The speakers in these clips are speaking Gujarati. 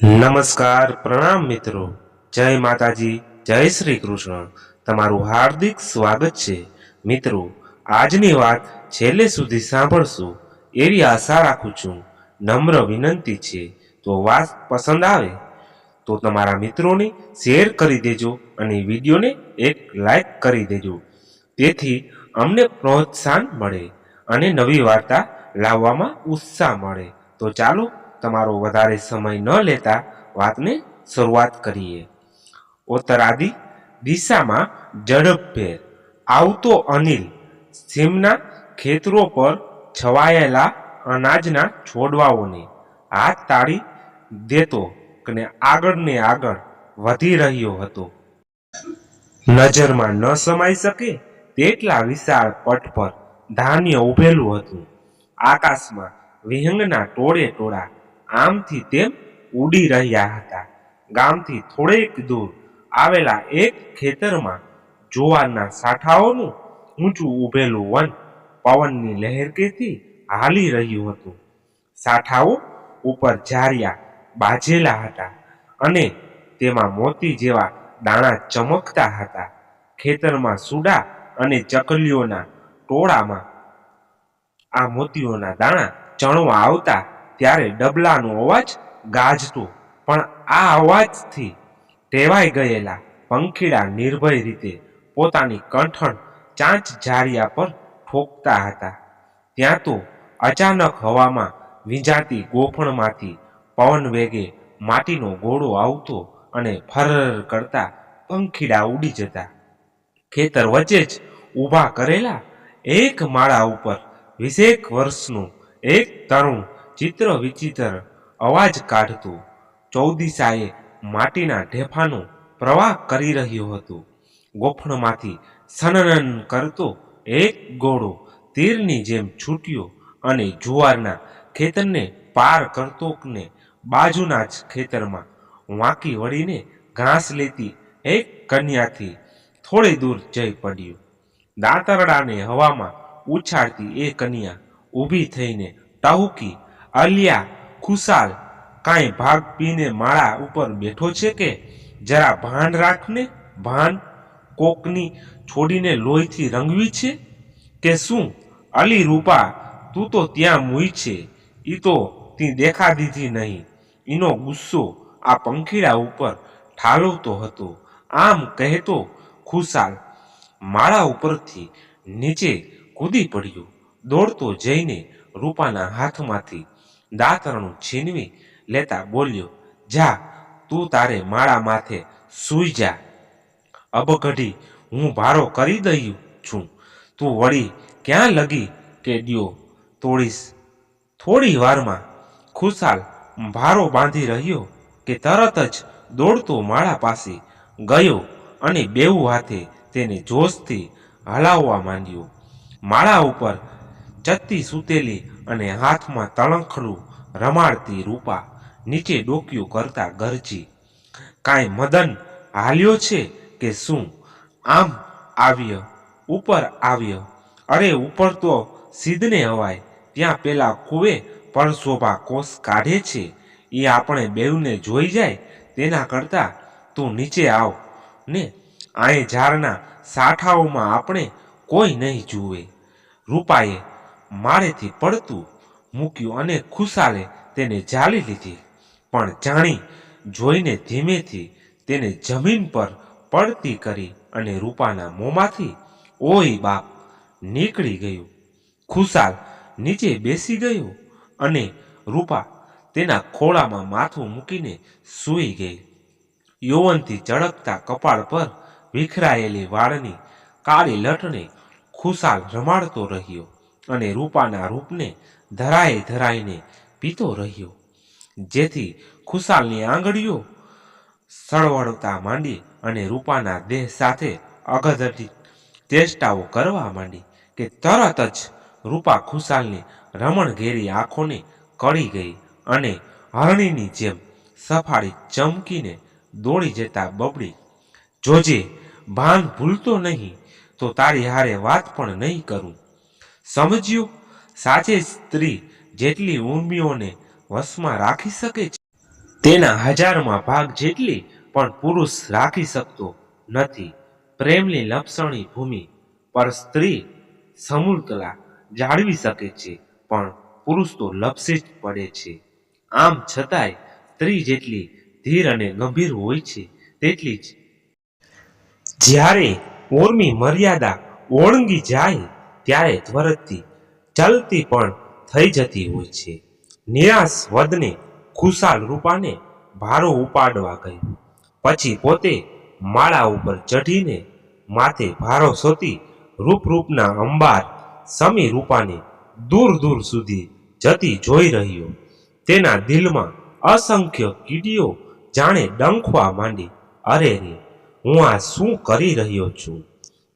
નમસ્કાર પ્રણામ મિત્રો, જય માતાજી, જય શ્રી કૃષ્ણ. તમારું હાર્દિક સ્વાગત છે. મિત્રો, આજની વાત છેલ્લે સુધી સાંભળશું એવી આશા રાખું છું. નમ્ર વિનંતી છે, તો વાત પસંદ આવે તો તમારા મિત્રોને શેર કરી દેજો અને વિડીયોને એક લાઈક કરી દેજો, તેથી અમને પ્રોત્સાહન મળે અને નવી વાર્તા લાવવામાં ઉત્સાહ મળે. તો ચાલો, તમારો વધારે સમય ન લેતા વાતને શરૂઆત કરીએ. ઉત્તરાદી દિશામાં ઝડપભેર આવતો અનિલ સીમના ખેતરો પર છવાયેલા અનાજના છોડવાઓને હાથ તાળી દેતો અને આગળ ને આગળ વધી રહ્યો હતો. નજરમાં ન સમાઈ શકે તેટલા વિશાળ પટ પર ધાન્ય ઉભેલું હતું. આકાશમાં વિહંગના ટોળે ટોળા આમથી તેમ ઉડી રહ્યા હતા. ગામથી થોડેક દૂર આવેલા એક ખેતરમાં જુવારના સાઠાઓનું ઊંચું ઉભેલું વન પવનની લહેરકેથી હાલી રહ્યું હતું. સાઠાઓ ઉપર ઝારિયા બાજેલા હતા અને તેમાં મોતી જેવા દાણા ચમકતા હતા. ખેતરમાં સુડા અને ચકલીઓના ટોળામાં આ મોતીઓના દાણા ચણવા આવતા ત્યારે ડબલાનો અવાજ ગાજતો, પણ આ અવાજથી ટેવાઈ ગયેલા પંખીડા નિર્ભય રીતે પોતાની કંઠણ ચાંચ ઝારિયા પર ઠોકતા હતા. ત્યાં તો અચાનક હવામાં વીંજાતી ગોફણમાંથી પવન વેગે માટીનો ગોળો આવતો અને ફરર કરતા પંખીડા ઉડી જતા. ખેતર વચ્ચે જ ઊભા કરેલા એક માળા ઉપર 20 વર્ષનું એક તરુણ ચિત્ર વિચિત્ર અવાજ કાઢતું ચૌદિશાએ માટીના ઢેફાનો પ્રવાહ કરી રહ્યો હતો. ગોફણમાંથી સનનન કરતો એક ગોળો તીરની જેમ છૂટ્યો અને જુવારના ખેતરને પાર કરતો ને બાજુના જ ખેતરમાં વાંકી વળીને ઘાસ લેતી એક કન્યાથી થોડે દૂર જઈ પડ્યું. દાંતરડાને હવામાં ઉછાળતી એ કન્યા ઊભી થઈને ટહુકી, "અલ્યા ખુશાલ, કાંઈ ભાગ પીને માળા ઉપર બેઠો છે કે? જરા ભાન રાખને, ભાન. કોકની છોડીને લોહીથી રંગવી છે કે શું? અલી રૂપા, તું તો ત્યાં મૂઈ છે, ઈ તો તી દેખા દીધી નહીં." એનો ગુસ્સો આ પંખીડા ઉપર ઠાલવતો હતો. આમ કહેતો ખુશાલ માળા ઉપરથી નીચે કૂદી પડ્યો. દોડતો જઈને રૂપાના હાથમાંથી દાતરણું છીનવી લેતા બોલ્યો, "જા, તું તારે માળા માથે સૂઈ જા. અબઘડી હું ભારો કરી દઉં છું. તું વળી ક્યાં લગી કેડીઓ તોડીશ?" થોડી વારમાં ખુશાલ ભારો બાંધી રહ્યો કે તરત જ દોડતો માળા પાસે ગયો અને બેઉ હાથે તેને જોશથી હલાવવા માંડ્યો. માળા ઉપર ચત્તી સૂતેલી અને હાથમાં તણખલું રમાડતી રૂપા નીચે ડોક્યું કરતા ગરજી, "કાંઈ મદન હાલ્યો છે કે શું? આમ આવ્ય, ઉપર આવ્ય. અરે ઉપર તો સીધને હવાય. ત્યાં પેલા કુવે પરશોભા કોષ કાઢે છે, એ આપણે બેઉને જોઈ જાય તેના કરતાં તું નીચે આવ ને. આય ઝાડના સાઠાઓમાં આપણે કોઈ નહીં જુએ." રૂપાએ માળેથી પડતું મૂક્યું અને ખુશાલે તેને ઝાલી લીધી, પણ જાણી જોઈને ધીમેથી તેને જમીન પર પડતી કરી અને રૂપાના મોંમાંથી "ઓય બાપ" નીકળી ગયું. ખુશાલ નીચે બેસી ગયો અને રૂપા તેના ખોળામાં માથું મૂકીને સૂઈ ગઈ. યૌવનથી ચળકતા કપાળ પર વિખરાયેલી વાળની કાળી લટને ખુશાલ રમાડતો રહ્યો અને રૂપાના રૂપને ધરાઈ ધરાઈને પીતો રહ્યો, જેથી ખુશાલની આંગળીઓ સળવળતા માંડી અને રૂપાના દેહ સાથે અગધટી ચેષ્ટાઓ કરવા માંડી કે તરત જ રૂપા ખુશાલની રમણઘેરી આંખોને કળી ગઈ અને હરણીની જેમ સફાળી ચમકીને દોડી જતા બબડી, "જોજે, ભાન ભૂલતો નહીં તો તારી હારે વાત પણ નહીં કરું. સમજ્યો? સાચે સ્ત્રી જેટલી ઉર્મિઓને વશમાં રાખી શકે છે, તેના 1000માં ભાગ જેટલી પણ પુરુષ રાખી શકતો નથી. પ્રેમની લપસણી ભૂમિ પર સ્ત્રી સમૂળતલા જાળવી શકે છે, પણ પુરુષ તો લપસી જ પડે છે. આમ છતાંય સ્ત્રી જેટલી ધીર અને ગંભીર હોય છે, તેટલી જ જ્યારે ઓરમી મર્યાદા ઓળંગી જાય ત્યારે ત્વરતથી ચલતી પણ થઈ જતી હોય છે. નિરાશ વદને ખુશાલ રૂપાને ભારો ઉપાડવા ગયો. પછી પોતે માળા ઉપર ચઢીને માથે ભારો સોતી રૂપના અંબાર સમી રૂપાને દૂર દૂર સુધી જતી જોઈ રહ્યો. તેના દિલમાં અસંખ્ય કીડીઓ જાણે ડંખવા માંડી. અરે રે, હું આ શું કરી રહ્યો છું?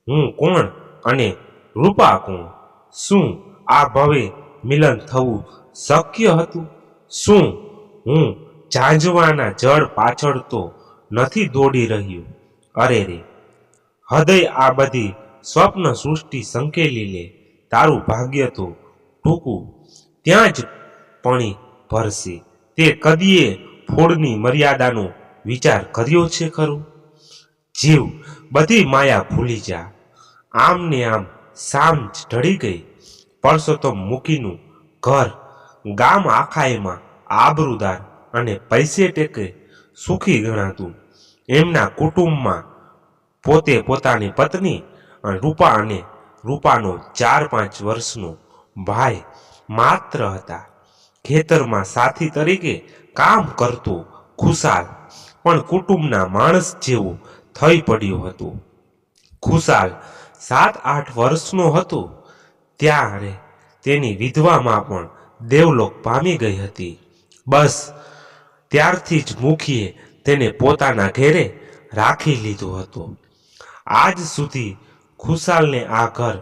હું કોણ અને રૂપા કોણ? શું આ ભવે મિલન થવું શક્ય હતું? શું હું ઝાંઝવાના જળ પાછળ તો નથી દોડી રહ્યો? અરે રે, હૃદય આ બધી સ્વપ્ન સૃષ્ટિ સંકેલી લે. તારું ભાગ્ય તો ટૂંકું ત્યાં જ પણી ભરશે. તે કદીએ ફોડની મર્યાદાનો વિચાર કર્યો છે ખરું? જીવ, બધી માયા ભૂલી જા. આમ ને આમ સાંજ ઢળી ગઈ. પરસોત્તમ મૂકીનું ઘર ગામ આખાયમાં આબરૂદાર અને પૈસે ટેકે સુખી ગણાતું. એમના કુટુંબમાં પોતે પોતાની પત્ની રૂપા અને રૂપાનો 4-5 વર્ષનો ભાઈ માત્ર હતા. ખેતરમાં સાથી તરીકે કામ કરતો ખુશાલ પણ કુટુંબના માણસ જેવો થઈ પડ્યો હતો. ખુશાલ 7-8 વર્ષનો હતો ત્યારે તેની વિધવામાં પણ દેવલોક પામી ગઈ હતી. બસ ત્યારથી જ મુખીએ તેને પોતાના ઘેરે રાખી લીધો હતો. આજ સુધી ખુશાલને આ ઘર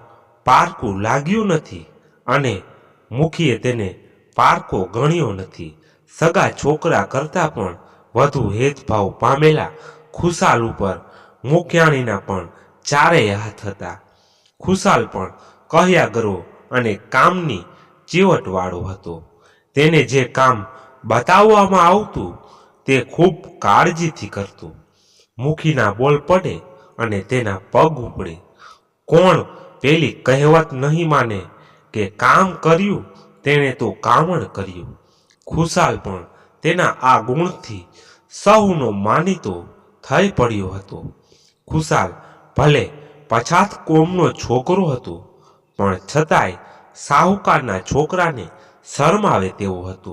પારકું લાગ્યું નથી અને મુખીએ તેને પારકો ગણ્યો નથી. સગા છોકરા કરતાં પણ વધુ હેતભાવ પામેલા ખુશાલ ઉપર મુખિયાણીના પણ 4 હાથ હતા. ખુશાલ પણ કહ્યાગરો અને કામની ચીવટવાળો હતો. તેને જે કામ બતાવવામાં આવતું તે ખૂબ કાળજીથી કરતો. મુખીના બોલ પડે અને તેના પગ ઉપડે. કોણ પેલી કહેવત નહીં માને કે કામ કર્યું તેણે તો કામણ કર્યું? ખુશાલ પણ તેના આ ગુણથી સહુનો માનીતો થઈ પડ્યો હતો. ખુશાલ ભલે પછાત કોમનો છોકરો હતો, પણ છતાંય સાહુકારના છોકરાને શરમાવે તેવો હતો.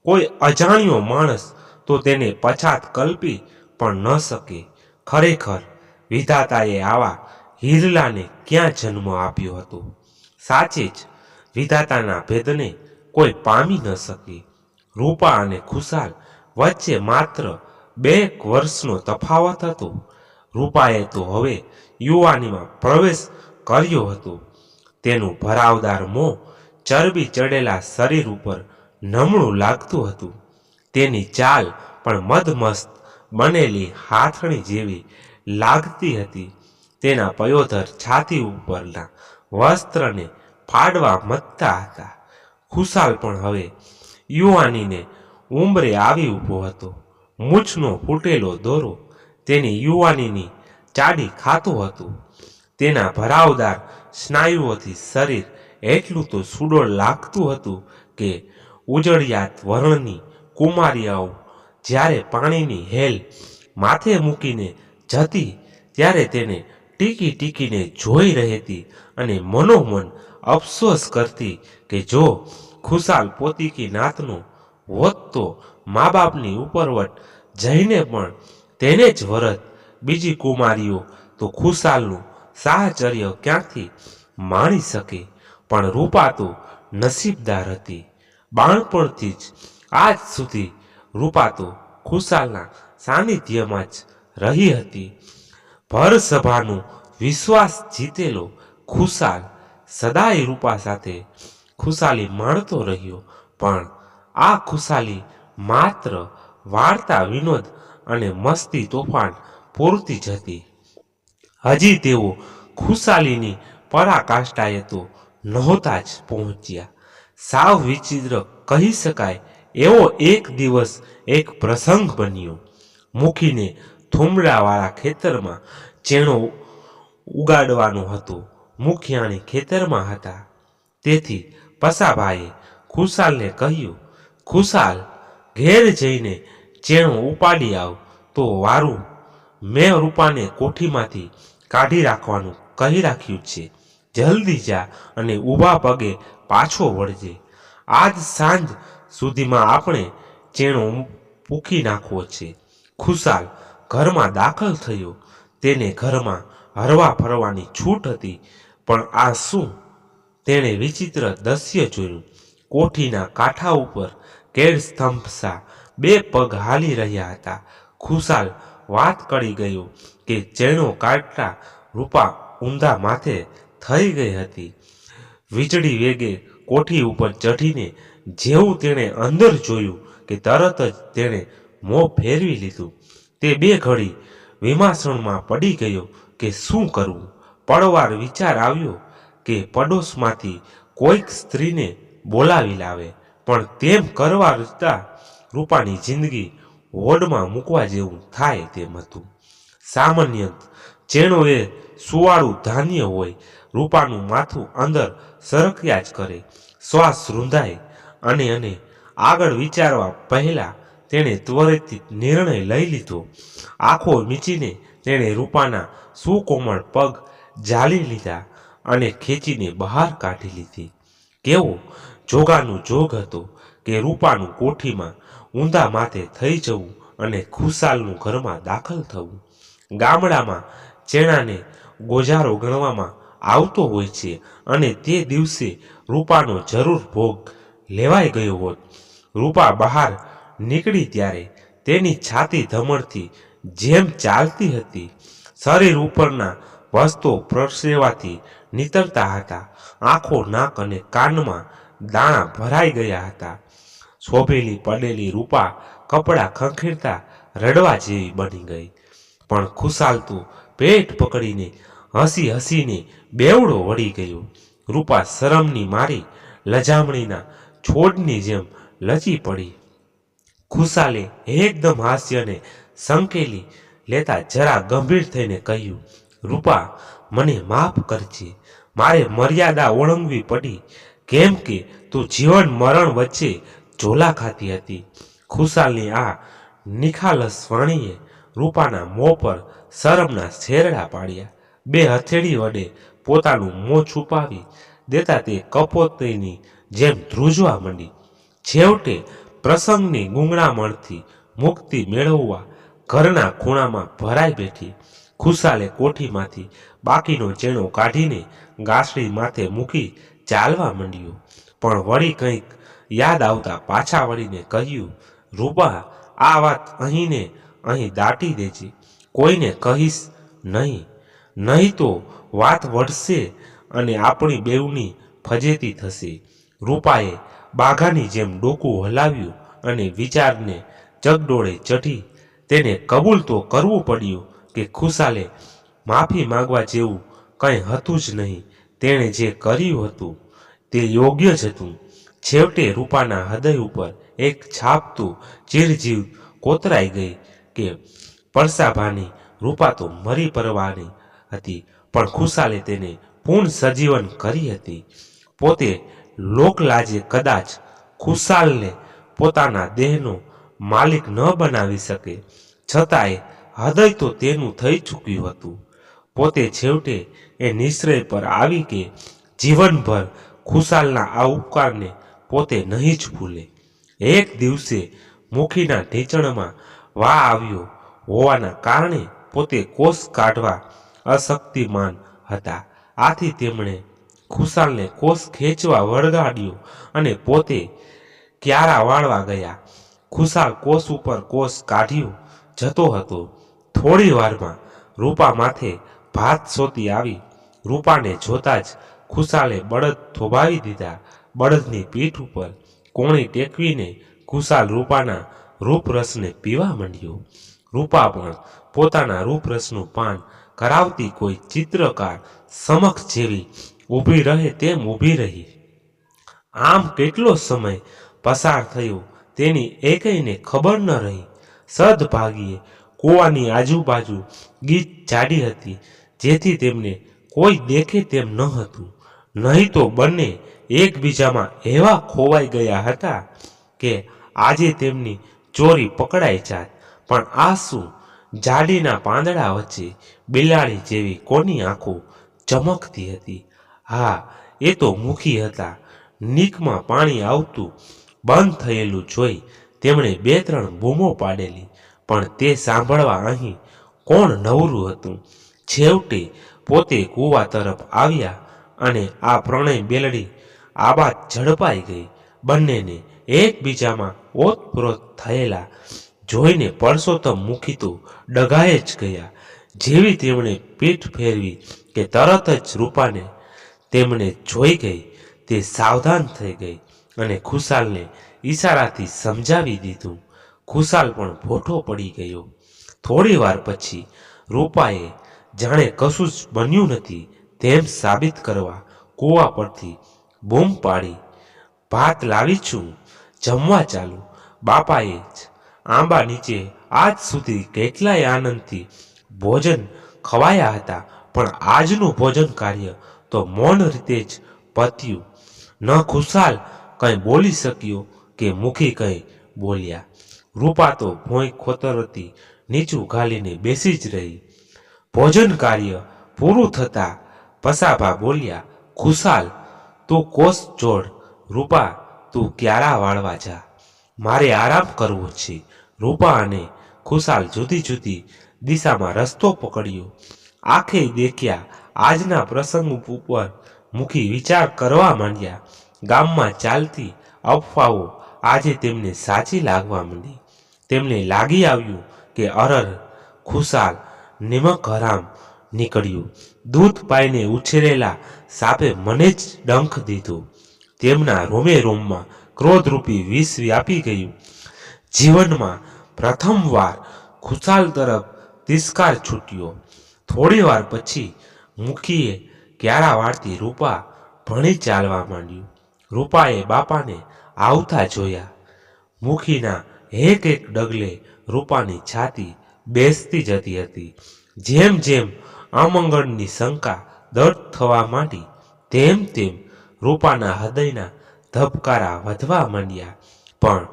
કોઈ અજાણ્યો માણસ તો તેને પછાત કલ્પી પણ ન શકે. ખરેખર વિધાતાએ આવા હિરલાને ક્યાં જન્મ આપ્યો હતો? સાચે જ વિધાતાના ભેદને કોઈ પામી ન શકે. રૂપા અને ખુશાલ વચ્ચે માત્ર 2 વર્ષનો તફાવત હતો. રૂપાએ તો હવે યુવાનીમાં પ્રવેશ કર્યો હતો. તેનું ભરાવદાર મોં ચરબી ચડેલા શરીર ઉપર નમણું લાગતું હતું. તેની ચાલ પણ મદમસ્ત બનેલી હાથણી જેવી લાગતી હતી. તેના પયોધર છાતી ઉપરના વસ્ત્રને ફાડવા મથતા હતા. ખુશાલ પણ હવે યુવાનીને ઉંમરે આવી ઊભો હતો. મૂછનો ફૂટેલો દોરો તેની યુવાનીની ચાડી ખાતું હતું. તેના ભરાવદાર સ્નાયુઓથી શરીર એટલું તો સુડોળ લાગતું હતું કે ઉજળિયાત વર્ણની કુમારિયાઓ જ્યારે પાણીની હેલ માથે મૂકીને જતી ત્યારે તેને ટીકી ટીકીને જોઈ રહેતી અને મનોમન અફસોસ કરતી કે જો ખુશાલ પોતીકી નાતનો હોત તો મા બાપની ઉપરવટ જઈને પણ તેને જ વરત. બીજી કુમારીઓ તો ખુશાલનું સાહચર્ય ક્યાંથી માણી શકે, પણ રૂપા તો નસીબદાર હતી. બાળપણથી જ આજ સુધી રૂપા તો ખુશાલના સાનિધ્યમાં જ રહી હતી. ભર સભાનો વિશ્વાસ જીતેલો ખુશાલ સદાય રૂપા સાથે ખુશાલી માણતો રહ્યો. પણ આ ખુશાલી માત્ર વાર્તા વિનોદ અને મસ્તી તોફાન પૂરતી જ હતી. હજી તેઓ ખુશાલીની પરાકાષ્ઠાએ તો નહોતા જ પહોંચ્યા. સાવ વિચિત્ર કહી શકાય એવો એક દિવસ એક પ્રસંગ બન્યો. મુખીને થુમડાવાળા ખેતરમાં ચેણો ઉગાડવાનું હતું. મુખિયાણી ખેતરમાં હતા. તેથી પસાભાઈએ ખુશાલને કહ્યું, ખુશાલ, ઘેર જઈને ચેણો ઉપાડી આવ તો વારું. મેં રૂપાને કોઠીમાંથી કાઢી રાખવાનું કહી રાખ્યું છે. જલ્દી જા અને ઊભા પગે પાછો વળજે. આજ સાંજ સુધીમાં આપણે ચેણો પૂકી નાખવો છે. ખુશાલ ઘરમાં દાખલ થયો. તેને ઘરમાં હરવા ફરવાની છૂટ હતી, પણ આ શું? તેણે વિચિત્ર દૃશ્ય જોયું. કોઠીના કાંઠા ઉપર કેળ સ્તંભસા બે પગ હાલી રહ્યા હતા. ખુશાલ વાત કરી ગયો કે ચેણો કાઢતા રૂપા ઊંધા માથે થઈ ગઈ હતી. વીજળી વેગે કોઠી ઉપર ચઢીને જેવું તેણે અંદર જોયું કે તરત જ તેણે મોં ફેરવી લીધું. તે બે ઘડી વિમાસણમાં પડી ગયો કે શું કરવું. પડવાર વિચાર આવ્યો કે પડોશમાંથી કોઈક સ્ત્રીને બોલાવી લાવે, પણ તેમ કરવા જતાં રૂપાની જિંદગી હોડમાં મૂકવા જેવું થાય તેમ હતું. સામાન્ય ચેણો એ સુવાળું ધાન્ય હોય. રૂપાનું માથું અંદર સરક્યા જ કરે. શ્વાસ રૂંધાય અને આગળ વિચારવા પહેલા તેણે ત્વરિત નિર્ણય લઈ લીધો. આંખો મીચીને તેણે રૂપાના સુકોમળ પગ ઝાલી લીધા અને ખેંચીને બહાર કાઢી લીધી. કેવો જોગાનું જોગ હતો કે રૂપાનું કોઠીમાં ઊંધા માથે થઈ જવું અને ખુશાલનું ઘરમાં દાખલ થવું. ગામડામાં ચેણાને ગોજારો ગણવામાં આવતો હોય છે, અને તે દિવસે રૂપાનો જરૂર ભોગ લેવાઈ ગયો હોત. રૂપા બહાર નીકળી ત્યારે તેની છાતી ધમડથી જેમ ચાલતી હતી. શરીર ઉપરના વસ્ત્રો પરસેવાથી નીતરતા હતા. આંખો, નાક અને કાનમાં દાણા ભરાઈ ગયા હતા. શોભેલી પડેલી રૂપા કપડાં ખંખેરતા રડવા જેવી બની ગઈ. પણ ખુશાલ તો પેટ પકડીને હસી હસીને બેવડો વળી ગયો. રૂપા શરમની મારી લજામણીના છોડની જેમ લચી પડી. ખુશાલે એકદમ હાસ્યને સંકેલી લેતા જરા ગંભીર થઈને કહ્યું, રૂપા, મને માફ કરજે. મારે મર્યાદા ઓળંગવી પડી, કેમ કે તું જીવન મરણ વચ્ચે ઝોલા ખાતી હતી. ખુશાલની આ નિખાલસ વાણીએ રૂપાના મોં પર શરમના શેરડા પાડ્યા. બે હથેળી વડે પોતાનું મોં છુપાવી દેતા તે કપોતની જેમ ધ્રુજવા માંડી. છેવટે પ્રસંગની ગૂંગળામણથી મુક્તિ મેળવવા ઘરના ખૂણામાં ભરાઈ બેઠી. ખુશાલે કોઠીમાંથી બાકીનો ચેણો કાઢીને ગાંસડી માથે મૂકી ચાલવા માંડ્યો. પણ વળી કંઈક યાદ આવતા પાછા વળીને કહ્યું, રૂપા, આ વાત અહીં દાટી દેજે. કોઈને કહીશ નહીં તો વાત વળશે અને આપણી બેઉની ફજેતી થશે. રૂપાએ બાઘાની જેમ ડોકું હલાવ્યું અને વિચારને ચગડોળે ચઢી. તેને કબૂલ તો કરવું પડ્યું કે ખુશાલે માફી માંગવા જેવું કંઈ હતું જ નહીં. તેણે જે કર્યું હતું તે યોગ્ય જ હતું. છેવટે રૂપાના હૃદય ઉપર એક છાપ તો ચીરજીવ કોતરાઈ ગઈ કે પરસાભાની રૂપા તો મરી પરવાની હતી, પણ ખુશાલે તેને પૂર્ણ સજીવન કરી હતી. પોતે લોકલાજે કદાચ ખુશાલને પોતાના દેહનો માલિક ન બનાવી શકે, છતાંય હૃદય તો તેનું થઈ ચૂક્યું હતું. પોતે છેવટે એ નિશ્ચય પર આવી કે જીવનભર ખુશાલના આ ઉપકારને પોતે નહીં જ ભૂલે. એક દિવસે મુખીના ઢીંચણમાં વા આવ્યો હોવાના કારણે પોતે કોષ કાઢવા અશક્તિમાન હતા. આથી તેમણે ખુશાલને કોષ ખેંચવા વળગાડ્યો અને પોતે ક્યારા વાળવા ગયા. ખુશાલ કોષ ઉપર કોષ કાઢ્યો જતો હતો. થોડી વારમાં રૂપા માથે ભાત સોતી આવી. રૂપાને જોતા જ ખુશાલે બળદ થોભાવી દીધા. બળદની પીઠ ઉપર કોણી ટેકવીને ખુશાલ રૂપાના રૂપરસને પીવા માંડ્યો. રૂપા પણ પોતાના રૂપરસનું પાન કરાવતી કોઈ ચિત્રકાર સમક્ષ જેવી ઊભી રહે તેમ ઊભી રહી. આમ કેટલો સમય પસાર થયો તેની એકેયને ખબર ન રહી. સદભાગ્યે કૂવાની આજુબાજુ ગીચ જાડી હતી, જેથી તેમને કોઈ દેખે તેમ ન હતું. નહીં તો બંને એકબીજામાં એવા ખોવાઈ ગયા હતા કે આજે તેમની ચોરી પકડાઈ જાત. પણ આ શું? જાડીના પાંદડા વચ્ચે બિલાડી જેવી કોની આંખો ચમકતી હતી? હા, એ તો મુખી હતા. નીકમાં પાણી આવતું બંધ થયેલું જોઈ તેમણે 2-3 બૂમો પાડેલી, પણ તે સાંભળવા અહીં કોણ નવરું હતું. છેવટે પોતે કૂવા તરફ આવ્યા અને આ પ્રણય બેલડી આ વાત ઝડપાઈ ગઈ. બંનેને એકબીજામાં ઓતપ્રોત થયેલા જોઈને પરસોત્તમ મુખી તો ડઘાએ જ ગયા. જેવી તેમણે પીઠ ફેરવી કે તરત જ રૂપાને તેમને જોઈ ગઈ. તે સાવધાન થઈ ગઈ અને ખુશાલને ઈશારાથી સમજાવી દીધું. ખુશાલ પણ ભોઠો પડી ગયો. થોડી વાર પછી રૂપાએ જાણે કશું જ બન્યું નથી તેમ સાબિત કરવા કૂવા પરથી બૂમ પાડી, ભાત લાવી છું, જમવા ચાલુ. બાપાએ જ આંબા નીચે આજ સુધી કેટલાય આનંદથી ભોજન ખવાયા હતા, પણ આજનું ભોજન કાર્ય તો મૌન રીતે જ પત્યું. ન ખુશાલ કંઈ બોલી શક્યો કે મુખી કંઈ બોલ્યા. રૂપા તો ભોંય ખોતરતી નીચું ઘાલીને બેસી જ રહી. ભોજન કાર્ય પૂરું થતાં પસાભા બોલ્યા, ખુશાલ તું કોસ જોડ, રૂપા તું ક્યારા વાળવા જા, મારે આરામ કરવો છે. રૂપા અને ખુશાલ જુદી જુદી દિશામાં રસ્તો પકડ્યો. આંખે દેખ્યા આજના પ્રસંગ ઉપર મુખી વિચાર કરવા માંડ્યા. ગામમાં ચાલતી અફવાઓ આજે તેમને સાચી લાગવા માંડી. તેમને લાગી આવ્યું કે અરર, ખુશાલ નિમક હરામ નીકળ્યું. દૂધ પાઈને ઉછરેલા સાપે મને જ ડંખ દીધો. તેમના રોમે રોમમાં ક્રોધરૂપી વિષ વ્યાપી ગયું. જીવનમાં પ્રથમવાર ખુશાલ તરફ તિરસ્કાર છૂટ્યો. થોડી વાર પછી મુખીએ ક્યારા વાળતી રૂપા ભણી ચાલવા માંડ્યું. રૂપાએ બાપાને આવતા જોયા. મુખીના એક એક ડગલે રૂપાની છાતી બેસતી જતી હતી. જેમ જેમ અમંગળની શંકા દૃઢ થવા માંડી, તેમ તેમ રૂપાના હૃદયના ધબકારા વધવા માંડ્યા. પણ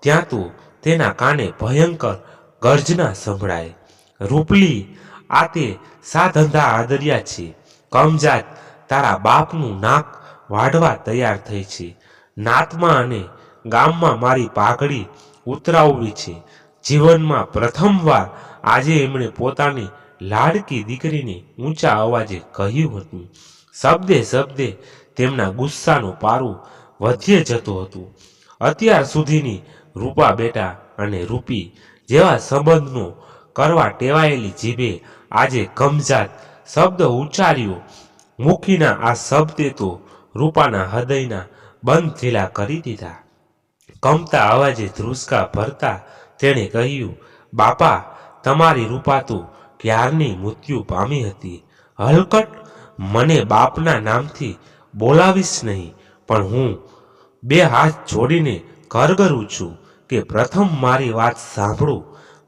ત્યાં તો તેના કાને ભયંકર ગર્જના સંભળાય, રૂપલી, આ તે સા ધંધા આદર્યા છે. કમજાત તારા બાપનું નાક વાઢવા તૈયાર થઈ છે. નાતમાં અને ગામમાં મારી પાઘડી ઉતરાવવી છે. જીવનમાં પ્રથમવાર આજે એમણે પોતાની લાડકી દીકરીને ઊંચા અવાજે કહ્યું હતું. શબ્દે શબ્દે તેમના ગુસ્સાનું પારું વધ્યે જતું હતું. અત્યાર સુધીની રૂપા બેટા અને રૂપી જેવા સંબંધનો કરવા ટેવાયેલી જીભે આજે કમજાત શબ્દ ઉચ્ચાર્યો. મુખીના આ શબ્દે તો રૂપાના હૃદયના બંધ ઢીલા કરી દીધા. કમતા અવાજે ધ્રુસકા ભરતા તેણે કહ્યું, બાપા, તમારી રૂપા તો ક્યારની મૃત્યુ પામી હતી. હલકટ, મને બાપના નામથી બોલાવીશ નહીં, પણ હું 2 હાથ જોડીને કરગરું છું કે પ્રથમ મારી વાત સાંભળો.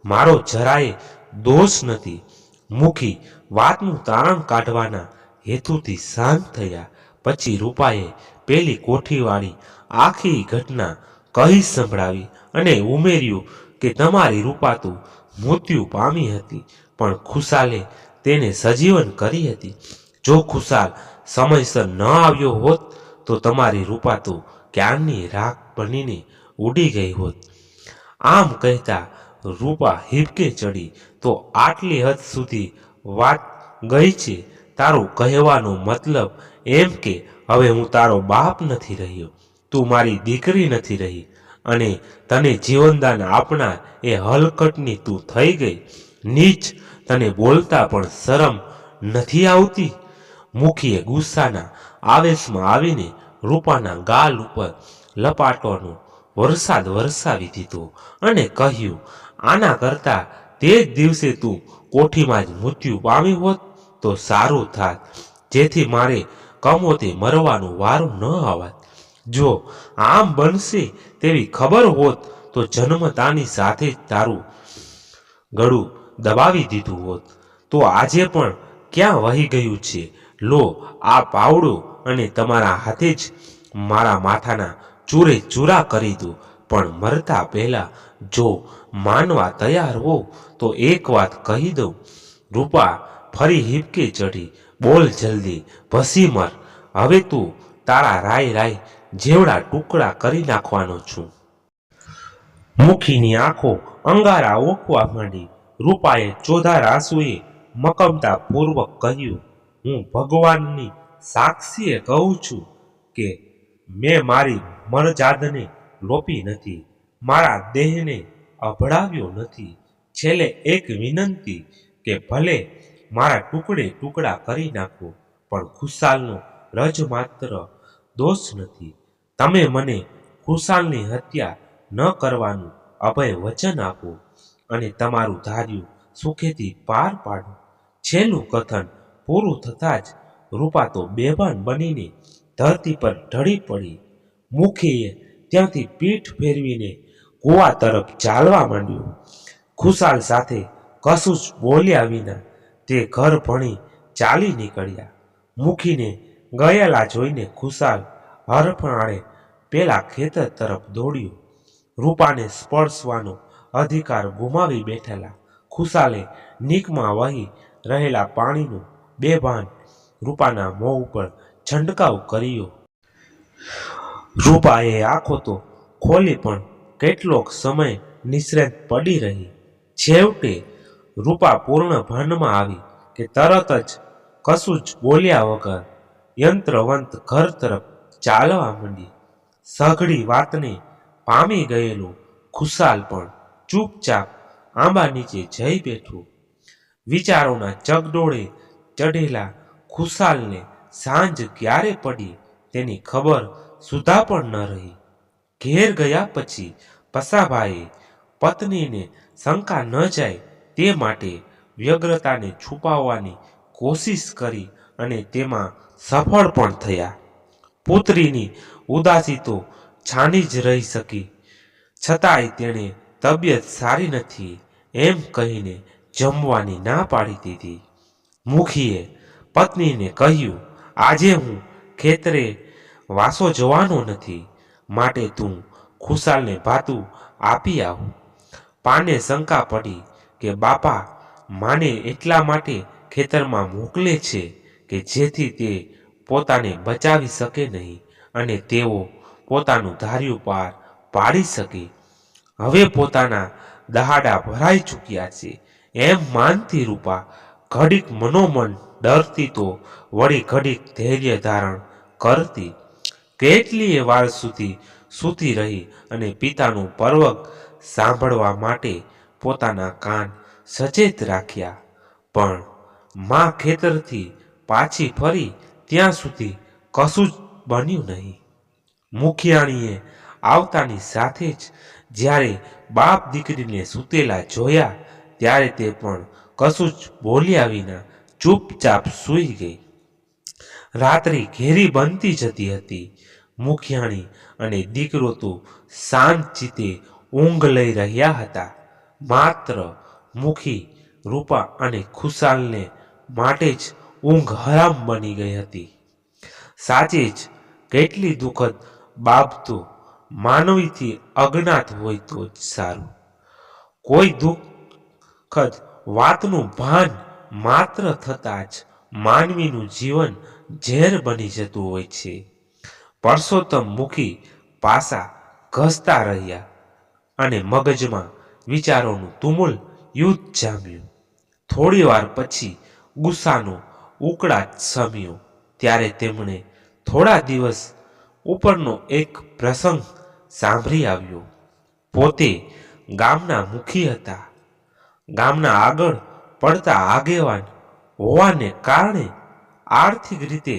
મારો જરાય દોષ નથી. મુખી વાતનું તારણ કાઢવાના હેતુથી શાંત થયા. પછી રૂપાએ પેલી કોઠીવાળી આખી ઘટના કહી સંભળાવી અને ઉમેર્યું કે તમારી રૂપા તો મૃત્યુ પામી હતી, પણ ખુશાલે તેને સજીવન કરી હતી. જો ખુશાલ સમયસર ન આવ્યો હોત તો તમારી રૂપા તો ક્યારની રાખ બનીને ઉડી ગઈ હોત. આમ કહેતા રૂપા હિબકે ચડી, તો આટલી હદ સુધી વાત ગઈ છે. તારો કહેવાનો મતલબ એમ કે હવે હું તારો બાપ નથી રહ્યો, તું મારી દીકરી નથી રહી, અને તને જીવનદાન આપનાર એ હલકટની તું થઈ ગઈ. નીચ, તને બોલતા પણ શરમ નથી આવતી? મુખીએ ગુસ્સાના આવેશમાં આવીને રૂપાના ગાલ ઉપર લપાટવાનો વરસાદ વરસાવી દીધો અને કહ્યું, આના કરતા તે જ દિવસે તું કોઠીમાં જ મૃત્યુ પામી હોત તો સારું થાત, જેથી મારે કમોતે મરવાનો વારો ન આવત. જો આમ બનશે તેવી ખબર હોત તો જન્મતાની સાથે જ તારું ગળું દબાવી દીધું હોત. તો આજે પણ ક્યાં વહી ગયું છે? લો આ પાવડો અને તમારા હાથે જ મારા માથાના ચૂરે ચૂરા કરી દો. પણ મરતા પહેલા જો માનવા તૈયાર હો તો એક વાત કહી દઉં. રૂપા ફરી હિબકે ચઢી. બોલ જલ્દી, ભસી મર. હવે તું તારા રાય રાય જેવડા ટુકડા કરી નાખવાનો છું. મુખીની આંખો અંગારા ઓકવા માંડી. રૂપાએ ચોધાર આંસુએ મકમતા પૂર્વક કહ્યું, હું ભગવાનની સાક્ષીએ કહું છું કે મેં મારી મરજાદને લોપી નથી, મારા દેહને અભડાવ્યો નથી. છેલ્લે એક વિનંતી કે ભલે મારા ટુકડે ટુકડા કરી નાખો, પણ ખુશાલનો રજ માત્ર દોષ નથી. તમે મને ખુશાલની હત્યા ન કરવાનું અભય વચન આપો અને તમારું ધાર્યું સુખેથી પાર પાડો. છેલ્લું કથન પૂરું થતાં જ રૂપા તો બેભાન બનીને ધરતી પર ઢળી પડી. મુખીએ ત્યાંથી પીઠ ફેરવીને કૂવા તરફ ચાલવા માંડ્યું. ખુશાલ સાથે કશું જ બોલ્યા વિના તે ઘર ભણી ચાલી નીકળ્યા. મુખીને ગયેલા જોઈને ખુશાલ હરફાળે પેલા ખેતર તરફ દોડ્યો. રૂપાને સ્પર્શવાનો અધિકાર ગુમાવી બેઠેલા ખુશાલે નીકમાં વહી રહેલા પાણીનું બેભાન રૂપાના મોં ઉપર છંટકાવ કર્યો. રૂપાએ આંખો તો ખોલી પણ કેટલોક સમય નિશ્ચિત પડી રહી. છેવટે રૂપા પૂર્ણ ભાનમાં આવી કે તરત જ કશું જ બોલ્યા વગર યંત્રવંત ઘર તરફ ચાલવા માંડી. સઘળી વાતને પામી ગયેલું ખુશાલ પણ ચૂપચાપ આંબા નીચે જઈ બેઠું. વિચારોના ચગડોળે ચઢેલા ખુશાલને સાંજ ક્યારે પડી તેની ખબર સુધા પણ ન રહી. ઘેર ગયા પછી પસાભાઈએ પત્નીને શંકા ન જાય તે માટે વ્યગ્રતાને છુપાવવાની કોશિશ કરી અને તેમાં સફળ પણ થયા. પુત્રીની ઉદાસી તો છાની જ રહી શકી, છતાંય તેણે તબિયત સારી નથી એમ કહીને જમવાની ના પાડી દીધી. મુખીએ પત્નીને કહ્યું, આજે હું ખેતરે વાસો જવાનો નથી, માટે તું ખુશાલને ભાતું આપી આવ. પાને શંકા પડી કે બાપા માને એટલા માટે ખેતરમાં મોકલે છે કે જેથી તે પોતાને બચાવી શકે નહીં અને તેઓ પોતાનું ધાર્યું પાર પાડી શકે. હવે પોતાના દહાડા ભરાઈ ચૂક્યા છે એમ માનતી રૂપા ઘડીક મનોમન ડરતી તો વળી ઘડીક ધૈર્ય ધારણ કરતી. કેટલીય વાર સુધી સૂતી રહી અને પિતાનું પરવગ સાંભળવા માટે પોતાના કાન સચેત રાખ્યા. પણ માં ખેતરથી પાછી ફરી ત્યાં સુધી કશું જ બન્યું નહીં. મુખિયાણીએ આવતાની સાથે જ જ્યારે બાપ દીકરીને સૂતેલા જોયા ત્યારે તે પણ કશું જ બોલ્યા વિના ચૂપચાપ સૂઈ ગઈ. રાત્રિ ઘેરી બનતી જતી હતી. મુખિયાણી અને દીકરો તો શાંત ચિત્તે ઊંઘ લઈ રહ્યા હતા. માત્ર મુખી, રૂપા અને ખુશાલને માટે જ ઊંઘ હરામ બની ગઈ હતી. સાચે જ કેટલી દુઃખદ બાબતો માનવીથી અજ્ઞાત હોય તો જ સારું. કોઈ દુઃખદ વાતનું ભાન માત્ર થતાં જ માનવીનું જીવન ઝેર બની જતું હોય છે. પરસોત્તમ મુખી પાસા ઘસતા રહ્યા અને મગજમાં વિચારોનું તુમુલ યુદ્ધ જામ્યું. થોડી વાર પછી ગુસ્સાનો ઉકળાટ શમ્યો ત્યારે તેમણે થોડા દિવસ ઉપરનો એક પ્રસંગ સાંભળી આવ્યો. પોતે ગામના મુખી હતા. ગામના આગળ પડતા આગેવાન હોવાને કારણે આર્થિક રીતે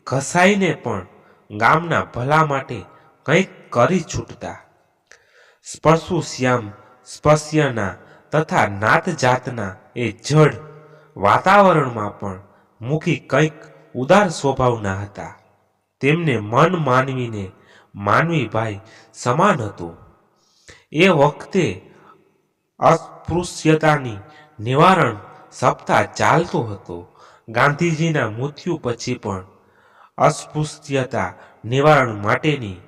ઘસાઈને પણ ગામના ભલા માટે કંઈક કરી છૂટતા. સ્પર્શુશ્યામ સ્પર્શ્યના તથા નાત જાતના એ જડ વાતાવરણમાં પણ મુખી કંઈક ઉદાર સ્વભાવના હતા. તેમને મન માનવીને માનવી ભાઈ સમાન હતું. એ વખતે અસ્પૃશ્યતાની નિવારણ સપ્તાહ ચાલતો હતો. ગાંધીજીના મૃત્યુ પછી પણ અસ્પૃશ્યતા નિવારણ માટેની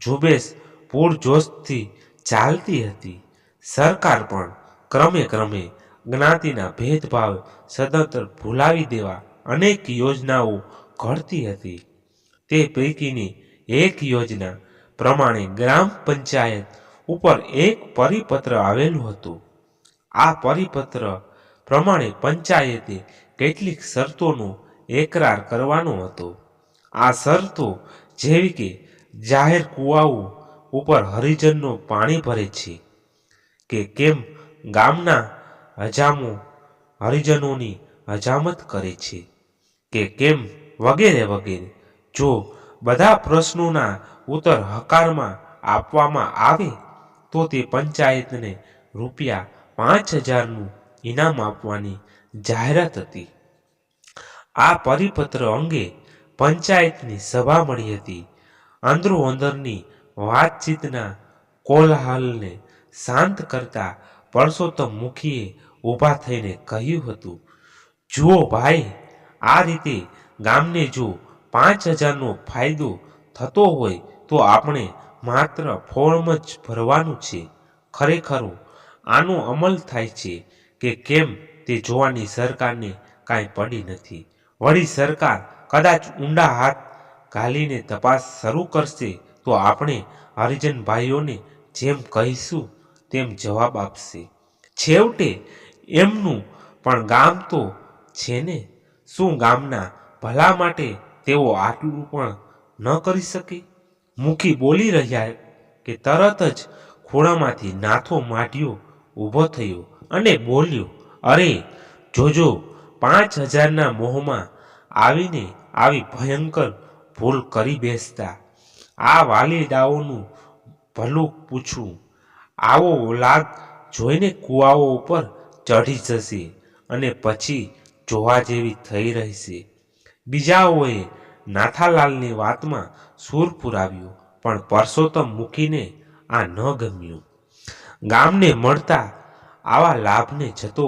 ઝુંબેશ પૂરજોશથી ચાલતી હતી. સરકાર પણ ક્રમે ક્રમે જ્ઞાતિના ભેદભાવ સદંતર ભૂલાવી દેવા અનેક યોજનાઓ ઘડતી હતી. તે પૈકીની એક યોજના પ્રમાણે ગ્રામ પંચાયત ઉપર એક પરિપત્ર આવેલું હતું. આ પરિપત્ર પ્રમાણે પંચાયતે કેટલીક શરતોનો એકરાર કરવાનો હતો. આ શરતો જેવી કે જાહેર કુવાઓ ઉપર હરિજનો પાણી ભરે છે કે કેમ, ગામના હજામો હરિજનોની હજામત કરે છે કે કેમ, વગેરે વગેરે. જો બધા પ્રશ્નોના ઉત્તર હકારમાં આપવામાં આવે તો તે પંચાયતને રૂપિયા 5,000નું ઇનામ આપવાની જાહેરાત હતી. આ પરિપત્ર અંગે પંચાયતની સભા મળી હતી. અંદરો અંદરની વાતચીતના કોલાહલને શાંત કરતા પરસોત્તમ મુખીએ ઊભા થઈને કહ્યું હતું, જુઓ ભાઈ, આ રીતે ગામને જો 5,000નો ફાયદો થતો હોય તો આપણે માત્ર ફોર્મ જ ભરવાનું છે. ખરેખર આનો અમલ થાય છે કે કેમ તે જોવાની સરકારને કાંઈ પડી નથી. વળી સરકાર કદાચ ઊંડા હાથ ઘાલીને તપાસ શરૂ કરશે તો આપણે હરિજન ભાઈઓને જેમ કહીશું તેમ જવાબ આપશે. છેવટે એમનું પણ ગામ તો છે ને. શું ગામના ભલા માટે તેઓ આટલું પણ ન કરી શકે? મુખી બોલી રહ્યા કે તરત જ ખૂણામાંથી નાથો માઢિયો ઊભો થયો અને બોલ્યો, અરે જોજો, 5,000ના મોહમાં આવીને આવી ભયંકર ભૂલ કરી બેસતા. આ વાલીડાઓનું ભલું પૂછું. આવો લાગ જોઈને કુવાઓ ઉપર ચઢી જશે અને પછી જોવા જેવી થઈ રહેશે. બીજાઓએ નાથાલાલની વાતમાં સૂર પુરાવ્યો, પણ પરસોત્તમ મુખીને આ ન ગમ્યું. ગામને મળતા આવા લાભને જતો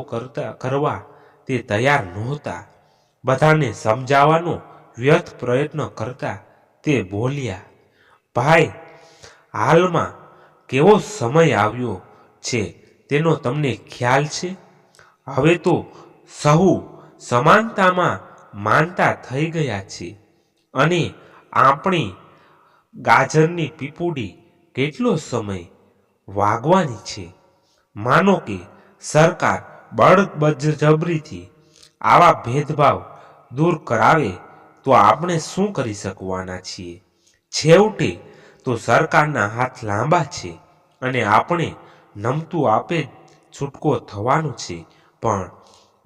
કરવા તે તૈયાર નહોતા. બધાને સમજાવવાનો વ્યર્થ પ્રયત્ન કરતા તે બોલ્યા, ભાઈ, હાલમાં કેવો સમય આવ્યો છે તેનો તમને ખ્યાલ છે? હવે તો સહુ સમાનતામાં માનતા થઈ ગયા છે અને આપણી ગાજરની પીપુડી કેટલો સમય વાગવાની છે. માનો કે સરકાર બળજબરીથી આવા ભેદભાવ દૂર કરાવે તો આપણે શું કરી શકવાના છીએ? છેવટે તો સરકારના હાથ લાંબા છે અને આપણે નમતું આપે જ છૂટકો થવાનો છે. પણ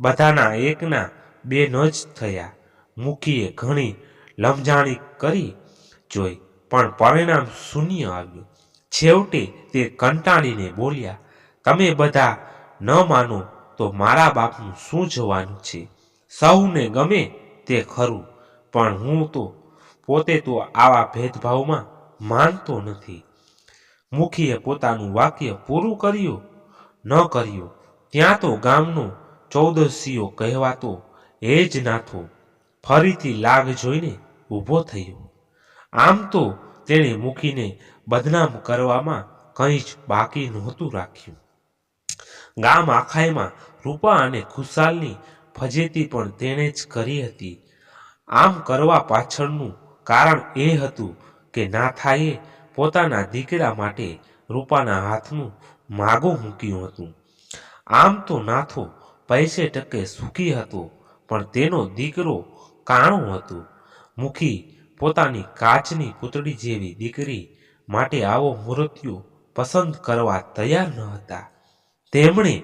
બધાના એકના બે ન જ થયા. મુખીએ ઘણી લમજાણી કરી જોઈ પણ પરિણામ શૂન્ય આવ્યું. છેવટે તે કંટાળીને બોલ્યા, તમે બધા ન માનો તો મારા બાપનું શું જવાનું છે? સૌને ગમે તે ખરું, પણ હું તો પોતે તો આવા ભેદભાવમાં માનતો નથી. મુખીએ પોતાનું વાક્ય પૂરું કર્યું ન કર્યું ત્યાં તો ગામનો ચૌદસીયો કહેવાતો એ જ નાથો ફરીથી લાગ જોઈને ઊભો થયો. આમ તો તેણે મુખીને બદનામ કરવામાં કંઈ જ બાકી નહોતું રાખ્યું. ગામ આખાઈમાં રૂપા અને ખુશાલની ફજેતી પણ તેણે જ કરી હતી. આમ કરવા પાછળનું કારણ એ હતું કે નાથાએ પોતાના દીકરા માટે રૂપાના હાથનું માગું મૂક્યું હતું. આમ તો નાથો પૈસે ટકે સુખી હતો, પણ તેનો દીકરો કાણો હતો. મુખી પોતાની કાચની પૂતળી જેવી દીકરી માટે આવો મૃત્યુ પસંદ કરવા તૈયાર ન હતા. તેમણે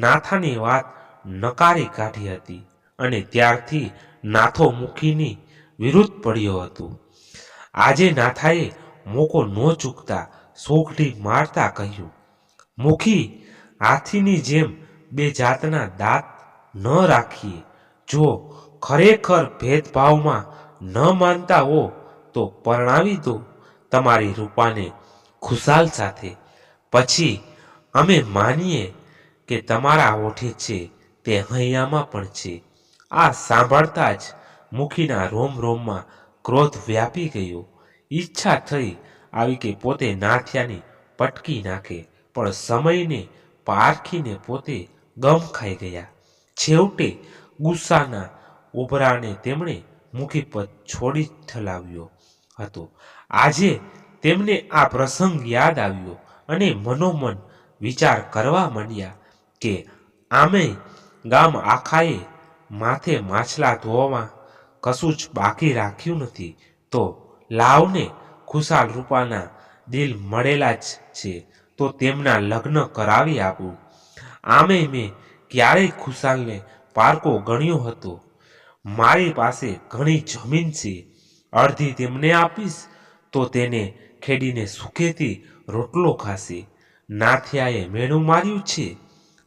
નાથાની વાત નકારી કાઢી હતી અને ત્યારથી નાથો મુખીની વિરુદ્ધ પડ્યો હતો. આજે નાથાએ મોકો ન ચૂકતા સોગઠી મારતા કહ્યું, મુખી, હાથીની જેમ બે જાતના દાંત ન રાખીએ. જો ખરેખર ભેદભાવમાં ન માનતા હો તો પરણાવી દો તમારી રૂપાને ખુશાલ સાથે. પછી અમે માનીએ કે તમારા હોઠે છે તે હૈયામાં પણ છે. આ સાંભળતા જ મુખીના રોમ રોમમાં ક્રોધ વ્યાપી ગયો. ઈચ્છા થઈ આવી કે પોતે નાથિયાની પટકી નાખે, પણ સમયને પારખીને પોતે ગમ ખાઈ ગયા. છેવટે ગુસ્સાના ઉભરાને તેમણે મુખીપદ છોડી ઠલાવ્યો હતો. આજે તેમને આ પ્રસંગ યાદ આવ્યો અને મનોમન વિચાર કરવા માંડ્યા કે આમે ગામ આખાએ માથે માછલા ધોવામાં કશું જ બાકી રાખ્યું નથી, તો લાવને ખુશાલ રૂપાના દિલ મળેલા જ છે તો તેમના લગ્ન કરાવી આપું. આમે મેં ક્યારેય ખુશાલને પારકો ગણ્યો હતો. મારી પાસે ઘણી જમીન છે, અડધી તેમને આપીશ તો તેને ખેડીને સુખેથી રોટલો ખાશે. નાથિયાએ મેણું માર્યું છે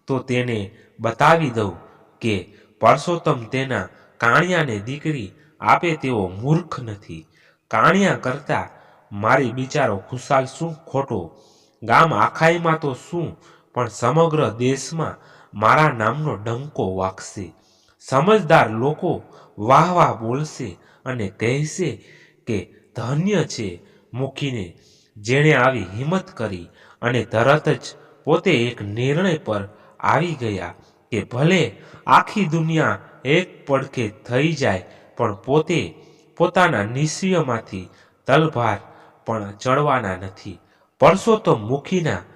તો તેને બતાવી દઉં કે પરસોત્તમ તેના કાણિયાને દીકરી આપે તેવો મૂર્ખ નથી. કાણિયા કરતા મારી બિચારો ખુશાલ શું ખોટો? ગામ આખાઈમાં તો શું પણ સમગ્ર દેશમાં મારા નામનો ડંકો વાગશે. સમજદાર લોકો વાહ વાહ બોલશે અને કહેશે કે ધન્ય છે મુખીને, જેણે આવી હિંમત કરી. અને તરત જ પોતે એક નિર્ણય પર આવી ગયા કે ભલે આખી દુનિયા એક પડખે થઈ જાય પણ પોતે પોતાના નિશ્ચયમાંથી તલભાર પણ ચડવાના નથી. પરસોત્તમ મુખીના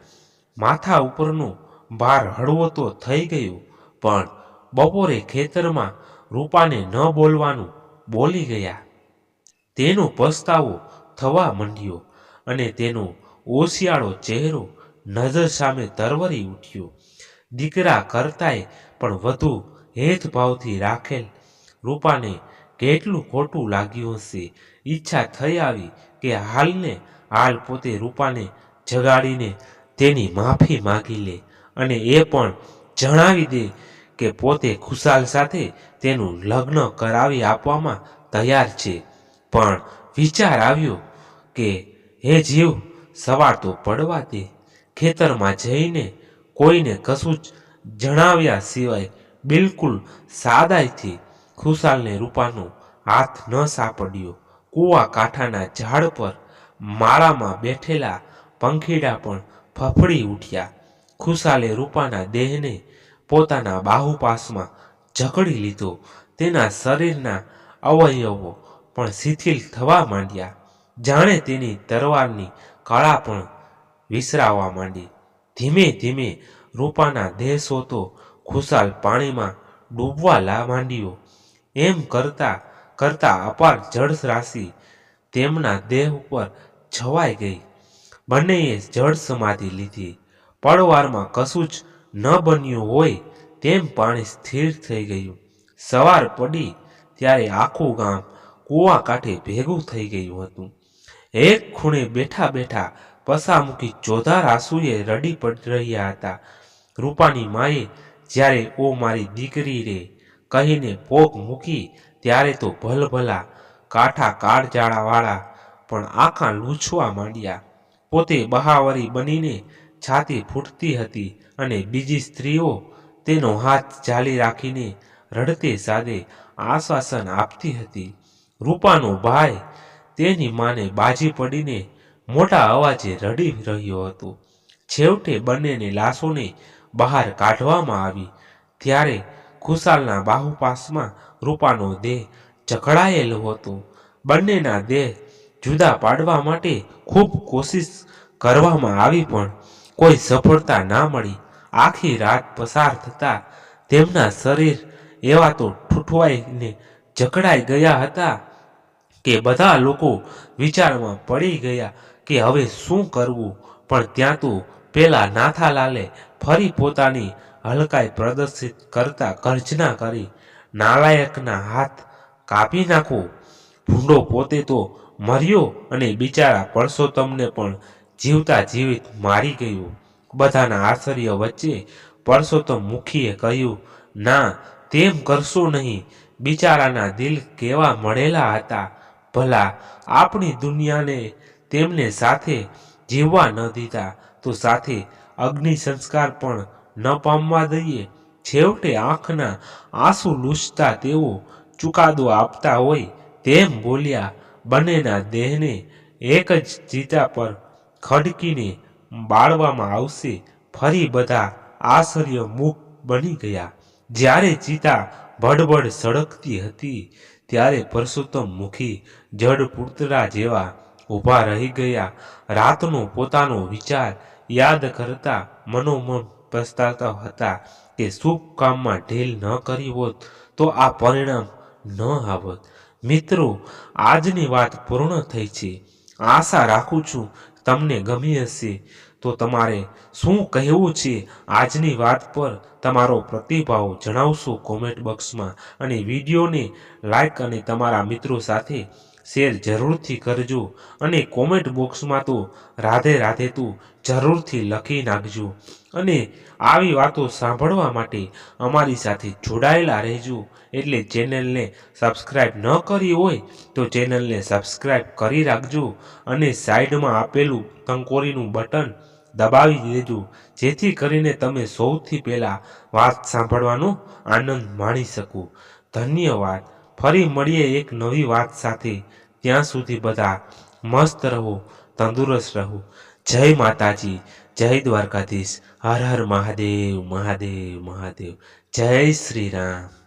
માથા ઉપરનો ભાર હળવો તો થઈ ગયો, પણ બપોરે ખેતરમાં રૂપાને ન બોલવાનું બોલી ગયા. તેનો પસ્તાવો થવા માંડ્યો અને તેનો ઓશિયાળો ચહેરો નજર સામે તરવરી ઉઠ્યો. દીકરા કરતાંય પણ વધુ હેતભાવથી રાખેલ રૂપાને કેટલું ખોટું લાગ્યું હશે. ઈચ્છા થઈ આવી કે હાલને હાલ પોતે રૂપાને જગાડીને તેની માફી માગી લે અને એ પણ જણાવી દે કે પોતે ખુશાલ સાથે તેનું લગ્ન કરાવી આપવામાં તૈયાર છે. પણ વિચાર આવ્યો કે હે જીવ, સવાર તો પડવા દે. ખેતરમાં જઈને કોઈને કશું જ જણાવ્યા સિવાય બિલકુલ સાદાઈથી ખુશાલને રૂપાનો હાથ ન સાપડ્યો. કૂવા કાંઠાના ઝાડ પર માળામાં બેઠેલા પંખીડા પણ ફફડી ઉઠ્યા. ખુશાલે રૂપાના દેહને પોતાના બાહુપાસમાં જકડી લીધો. તેના શરીરના અવયવો પણ શિથિલ થવા માંડ્યા, જાણે તેની તરવારની કળા પણ વિસરાવા માંડી. ધીમે ધીમે રૂપાના દેહ સોતો ખુશાલ પાણીમાં ડૂબવા માંડ્યો. એમ કરતા કરતા અપાર જળ રાશિ તેમના દેહ ઉપર છવાઈ ગઈ. બંનેએ જળ સમાધિ લીધી. પળવારમાં કશું જ ન બન્યું હોય તેમ પાણી સ્થિર થઈ ગયું. સવાર પડી ત્યારે આખું ગામ કૂવા કાંઠે ભેગું થઈ ગયું હતું. એક ખૂણે બેઠા બેઠા પસામુખી ચોધાર આંસુએ રડી પડી રહ્યા હતા. રૂપાની માએ જ્યારે ઓ મારી દીકરી રે કહીને પોક મૂકી ત્યારે તો ભલભલા કાંઠા કાળજાળાવાળા પણ આંખા લૂછવા માંડ્યા. પોતે બહાવરી બનીને છાતી ફૂટતી હતી અને બીજી સ્ત્રીઓ તેનો હાથ ઝાલી રાખીને રડતે સાદે આશ્વાસન આપતી હતી. રૂપાનો ભાઈ તેની માને બાજી પડીને મોટા અવાજે રડી રહ્યો હતો. છેવટે બંનેને લાશોને બહાર કાઢવામાં આવી ત્યારે ખુશાલના બાહુપાસમાં રૂપાનો દેહ જકડાયેલો હતો. બંનેના દેહ જુદા પાડવા માટે ખૂબ કોશિશ કરવામાં આવી પણ કોઈ સફળતા ના મળી. આખી રાત પસાર થતાં તેમના શરીર એવા તો ઠૂઠવાઈને જકડાઈ ગયા હતા કે બધા લોકો વિચારમાં પડી ગયા કે હવે શું કરવું. પણ ત્યાં તો પેલા નાથાલાલે ફરી પોતાની હલકાઈ પ્રદર્શિત કરતા ગર્જના કરી, નાલાયકના હાથ કાપી નાખો. ભૂંડો પોતે તો મર્યો અને બિચારા પરસોત્તમને પણ જીવતા જીવિત મારી ગયો. બધાના આશ્ચર્ય વચ્ચે પરસોત્તમ મુખીએ કહ્યું, ના, તેમ કરશો નહીં. બિચારાના દિલ કેવા મળેલા હતા. ભલા આપણી દુનિયાને તેમને સાથે જીવવા ન દીધા તો સાથે અગ્નિ સંસ્કાર પણ ન પામવા દઈએ. છેવટે આંખના આંસુ લૂછતા તેઓ ચુકાદો આપતા હોય તેમ બોલ્યા, બંનેના દેહને એક જ ચિતા પર ખડકીને બાળવામાં આવશે. ફરી બધા આશ્ચર્ય મુખ બની ગયા. જ્યારે ચિતા ભડભડ સળગતી હતી ત્યારે પરસોત્તમ મુખી જડ પૂતળા જેવા ઊભા રહી ગયા. રાતનો પોતાનો વિચાર યાદ કરતા મનોમન પસ્તાતા હતા કે શુભ કામમાં ઢીલ ન કરી હોત તો આ પરિણામ ન આવત. મિત્રો, આજની વાત પૂર્ણ થઈ છે. આશા રાખું છું તમને ગમી હશે. તો તમારે શું કહેવું છે આજની વાત પર? તમારો પ્રતિભાવ જણાવશો કોમેન્ટ બોક્સમાં, અને વિડીયોને લાઈક અને તમારા મિત્રો સાથે શેર જરૂરથી કરજો. અને કોમેન્ટ બોક્સમાં તો રાધે રાધે તું જરૂરથી લખી નાખજો. અને આવી વાતો સાંભળવા માટે અમારી સાથે જોડાયેલા રહેજો. એટલે ચેનલને સબસ્ક્રાઈબ ન કરી હોય તો ચેનલને સબસ્ક્રાઈબ કરી રાખજો, અને સાઈડમાં આપેલું કંકોરીનું બટન દબાવી દેજો, જેથી કરીને તમે સૌથી પહેલાં વાત સાંભળવાનો આનંદ માણી શકો. ધન્યવાદ. ફરી મળીએ એક નવી વાત સાથે. ત્યાં સુધી બધા મસ્ત રહો, તંદુરસ્ત રહો. જય માતાજી, જય દ્વારકાધીશ. હર હર મહાદેવ, મહાદેવ, મહાદેવ. જય શ્રી રામ.